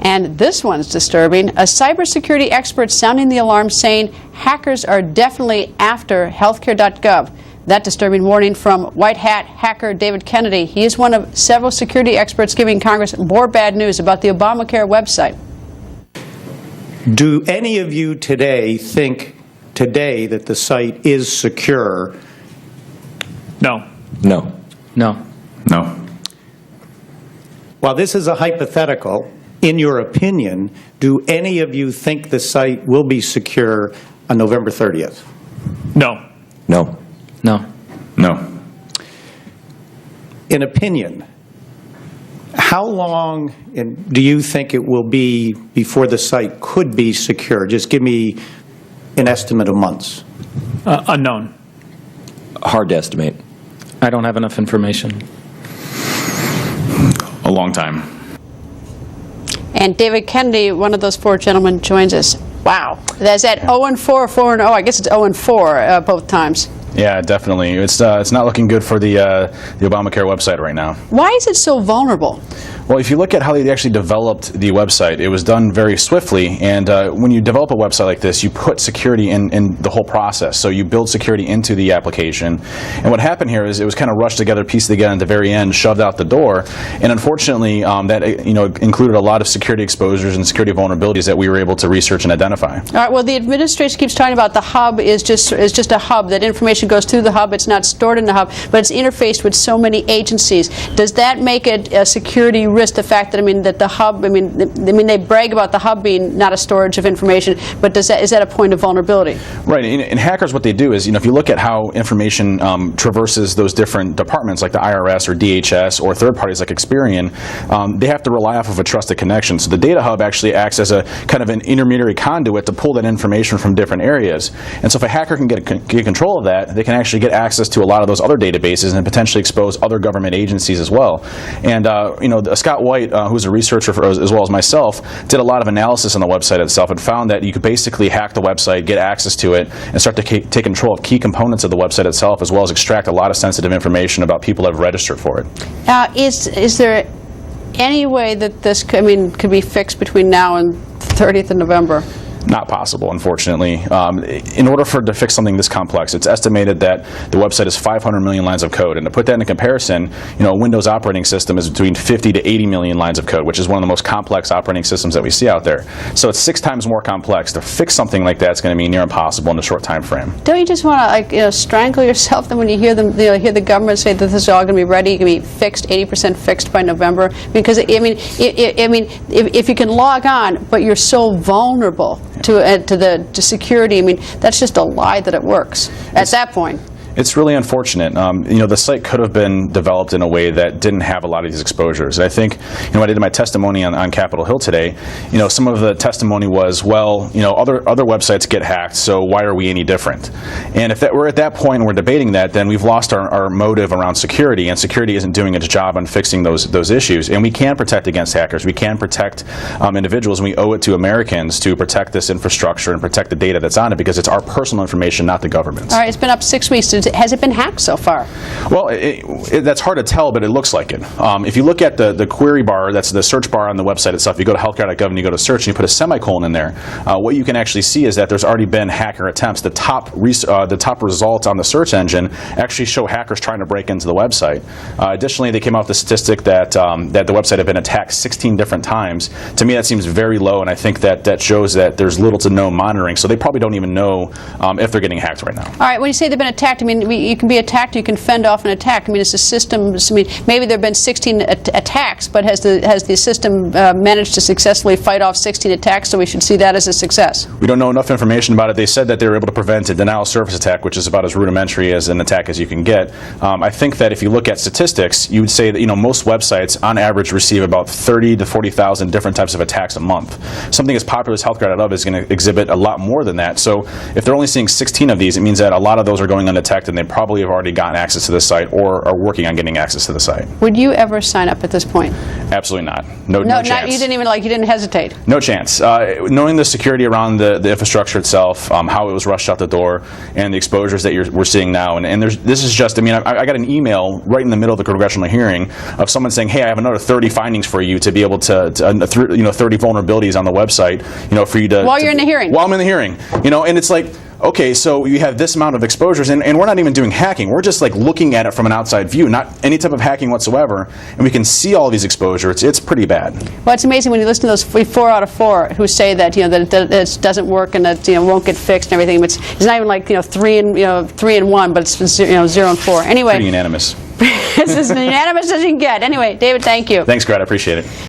And this one's disturbing. A cybersecurity expert sounding the alarm saying hackers are definitely after healthcare.gov. That disturbing warning from white hat hacker David Kennedy. He is one of several security experts giving Congress more bad news about the Obamacare website. Do any of you today think that the site is secure? No. No. No. No. While this is a hypothetical, in your opinion, do any of you think the site will be secure on November 30th? No. No. No. No. In opinion, how long do you think it will be before the site could be secure? Just give me an estimate of months. Unknown. Hard to estimate. I don't have enough information. A long time. And David Kennedy, one of those four gentlemen, joins us. Wow. That's at 0-4, 4-0. I guess it's 0-4 both times. Yeah, definitely. It's not looking good for the Obamacare website right now. Why is it so vulnerable? Well, if you look at how they actually developed the website, it was done very swiftly. And when you develop a website like this, you put security in the whole process. So you build security into the application. And what happened here is it was kind of rushed together, pieced together at the very end, shoved out the door. And unfortunately, that included a lot of security exposures and security vulnerabilities that we were able to research and identify. All right. Well, the administration keeps talking about the hub is just a hub. That information goes through the hub. It's not stored in the hub, but it's interfaced with so many agencies. Does that make it a security risk? The fact that that the hub, they brag about the hub being not a storage of information, but is that a point of vulnerability? Right. And hackers, what they do is, if you look at how information traverses those different departments, like the IRS or DHS or third parties like Experian, they have to rely off of a trusted connection. So the data hub actually acts as a kind of an intermediary conduit to pull that information from different areas. And so if a hacker can get control of that, they can actually get access to a lot of those other databases and potentially expose other government agencies as well. And Scott White, who's a researcher as well as myself, did a lot of analysis on the website itself and found that you could basically hack the website, get access to it, and start to take control of key components of the website itself, as well as extract a lot of sensitive information about people that have registered for it. Is there any way that this could be fixed between now and 30th of November? Not possible, unfortunately. In order for it to fix something this complex, it's estimated that the website is 500 million lines of code. And to put that into comparison, a Windows operating system is between 50 to 80 million lines of code, which is one of the most complex operating systems that we see out there. So it's 6 times more complex. To fix something like that is going to be near impossible in a short time frame. Don't you just want to strangle yourself then when you hear them, hear the government say that this is all going to be ready, going to be fixed, 80% fixed by November? Because if you can log on, but you're so vulnerable to security, that's just a lie that it works at that point. It's really unfortunate. The site could have been developed in a way that didn't have a lot of these exposures. I think, when I did my testimony on Capitol Hill today, some of the testimony was, well, other websites get hacked, so why are we any different? And if we're at that point and we're debating that, then we've lost our motive around security, and security isn't doing its job on fixing those issues. And we can protect against hackers. We can protect individuals, and we owe it to Americans to protect this infrastructure and protect the data that's on it, because it's our personal information, not the government's. All right, it's been up 6 weeks. Has it been hacked so far? Well, that's hard to tell, but it looks like it. If you look at the query bar, that's the search bar on the website itself, you go to healthcare.gov and you go to search and you put a semicolon in there, what you can actually see is that there's already been hacker attempts. The top results on the search engine actually show hackers trying to break into the website. Additionally, they came out with the statistic that the website had been attacked 16 different times. To me, that seems very low, and I think that shows that there's little to no monitoring, so they probably don't even know if they're getting hacked right now. All right, when you say they've been attacked, you can be attacked, you can fend off an attack. It's a system. Maybe there have been 16 attacks, but has the system managed to successfully fight off 16 attacks, so we should see that as a success? We don't know enough information about it. They said that they were able to prevent a denial of service attack, which is about as rudimentary as an attack as you can get. I think that if you look at statistics, you would say that most websites on average receive about 30 to 40,000 different types of attacks a month. Something as popular as healthcare.gov is going to exhibit a lot more than that. So if they're only seeing 16 of these, it means that a lot of those are going undetected. suspect, and they probably have already gotten access to the site or are working on getting access to the site. Would you ever sign up at this point? Absolutely not. No No, chance. you didn't even you didn't hesitate. No chance. Knowing the security around the infrastructure itself, how it was rushed out the door, and the exposures that we're seeing now, and this is just, I mean, I got an email right in the middle of the congressional hearing of someone saying, hey, I have another 30 findings for you to be able to 30 vulnerabilities on the website, for you to... While you're in the hearing. While I'm in the hearing. And it's like, okay, so you have this amount of exposures, and we're not even doing hacking. We're just like looking at it from an outside view, not any type of hacking whatsoever, and we can see all these exposures. It's pretty bad. Well, it's amazing when you listen to those 4 out of 4 who say that that it doesn't work and that won't get fixed and everything. It's not even like 3 and 1, but it's 0 and 4. Anyway, Pretty unanimous. this is as unanimous as you can get. Anyway, David, thank you. Thanks, Greg. I appreciate it.